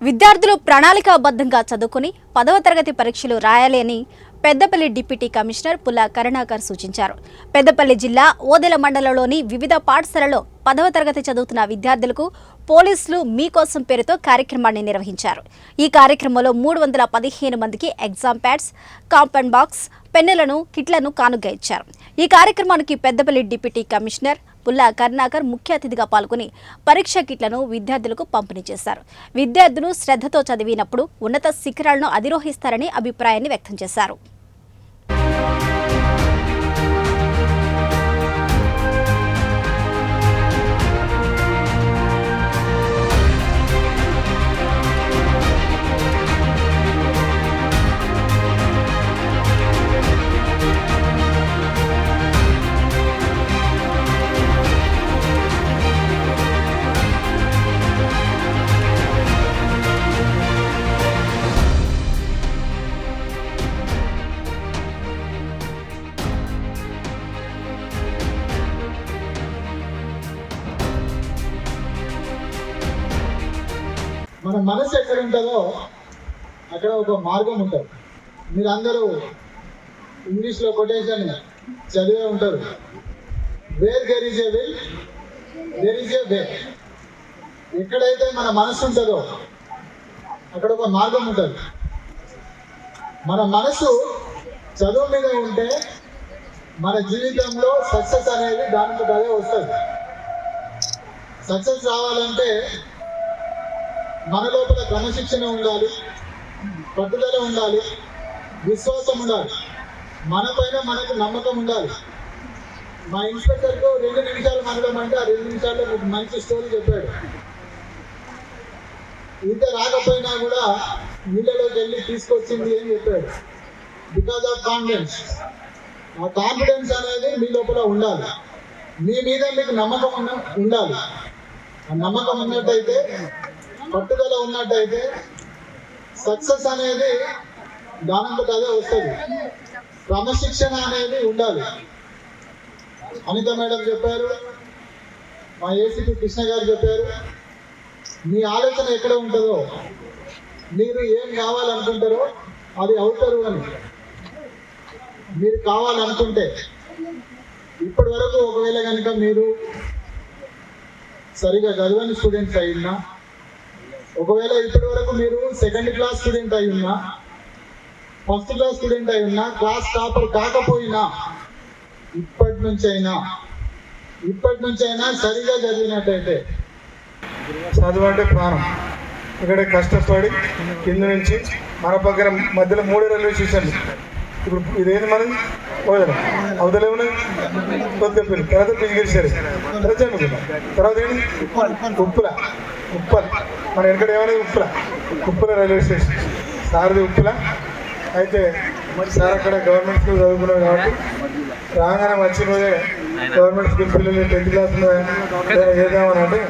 విద్యార్థులు ప్రణాళికాబద్ధంగా చదువుకుని 10వ తరగతి పరీక్షలు రాయాలి అని పెద్దపల్లి డిప్యూటీ కమిషనర్ పుల్లా కరుణాకర్ సూచించారు. పెద్దపల్లి జిల్లా ఓదెల మండలంలోని వివిధ పాఠశాలలో 10వ తరగతి చదువుతున్న విద్యార్థులకు పోలీసులు మీకోసం పేరుతో కార్యక్రమాన్ని నిర్వహించారు. ఈ కార్యక్రమంలో 315 మందికి ఎగ్జామ్ ప్యాడ్స్, కాంపౌండ్ బాక్స్, పెన్నులను, కిట్లను కానుగ్గా ఇచ్చారు. ఈ కార్యక్రమానికి పెద్దపల్లి డిప్యూటీ కమిషనర్ పుల్లా కరుణాకర్ ముఖ్య అతిథిగా పాల్గొని పరీక్ష కిట్లను విద్యార్థులకు పంపిణీ చేశారు. విద్యార్థులు శ్రద్ధతో చదివినప్పుడు ఉన్నత శిఖరాలను అధిరోహిస్తారని అభిప్రాయాన్ని వ్యక్తం చేశారు. మన మనసు ఎక్కడ ఉంటుందో అక్కడ ఒక మార్గం ఉంటుంది. మీరు అందరూ ఇంగ్లీష్లో కొటేషన్ చదివే ఉంటారు. Where there is a will there is a way. ఎక్కడైతే మన మనసు ఉంటుందో అక్కడ ఒక మార్గం ఉంటుంది. మన మనసు చదువు మీద ఉంటే మన జీవితంలో సక్సెస్ అనేది దానితో అదే వస్తుంది. సక్సెస్ రావాలంటే మన లోపల క్రమశిక్షణ ఉండాలి, పట్టుదల ఉండాలి, విశ్వాసం ఉండాలి, మన పైన మనకు నమ్మకం ఉండాలి. మా ఇన్స్పెక్టర్కు 2 నిమిషాలు మనమంటే ఆ 2 నిమిషాల్లో మీకు మంచి స్టోరీ చెప్పాడు. ఈత రాకపోయినా కూడా నీళ్ళలోకి వెళ్ళి తీసుకొచ్చింది అని చెప్పాడు. Because of confidence. ఆ కాన్ఫిడెన్స్ అనేది మీ లోపల ఉండాలి. మీ మీద మీకు నమ్మకం ఉండాలి. ఆ నమ్మకం ఉన్నట్టయితే, పట్టుదల ఉన్నట్టయితే సక్సెస్ అనేది దానంతట అదే వస్తుంది. క్రమశిక్షణ అనేది ఉండాలి. అనిత మేడం చెప్పారు, మా ఏసీపీ కృష్ణ గారు చెప్పారు, మీ ఆలోచన ఎక్కడ ఉంటుందో మీరు ఏం కావాలనుకుంటారో అది అవుతారు అని. మీరు కావాలనుకుంటే ఇప్పటి వరకు ఒకవేళ కనుక మీరు సరిగా చదవని స్టూడెంట్స్ అయినా, ఒకవేళ ఇప్పటి వరకు మీరు 2nd క్లాస్ స్టూడెంట్ అయి ఉన్నా, 1st క్లాస్ స్టూడెంట్ అయి ఉన్నా, క్లాస్ టాపర్ కాకపోయినా ఇప్పటి నుంచైనా సరిగా చదివినట్టయితే, చదువు అంటే ప్రాణం. ఇక్కడ కష్టపడి కింద నుంచి మన పక్కన మధ్యలో 3 రైల్వే స్టేషన్లు. ఇప్పుడు ఇదేంది మనం పోదాం అవతలే ఉన్నది కొత్తపల్లి, తర్వాత పిజిగిరిసారు, తర్వాత ఏంటి ఉప్పల్. మన ఎక్కడ ఏమైనా ఉప్పల రైల్వే స్టేషన్ సారది ఉప్పల. అయితే సార్ అక్కడ గవర్నమెంట్ స్కూల్ చదువుకున్నాడు కాబట్టి రాగానే వచ్చిన రోజే గవర్నమెంట్ స్కూల్ పిల్లలు 10th క్లాస్ చేద్దామని అంటే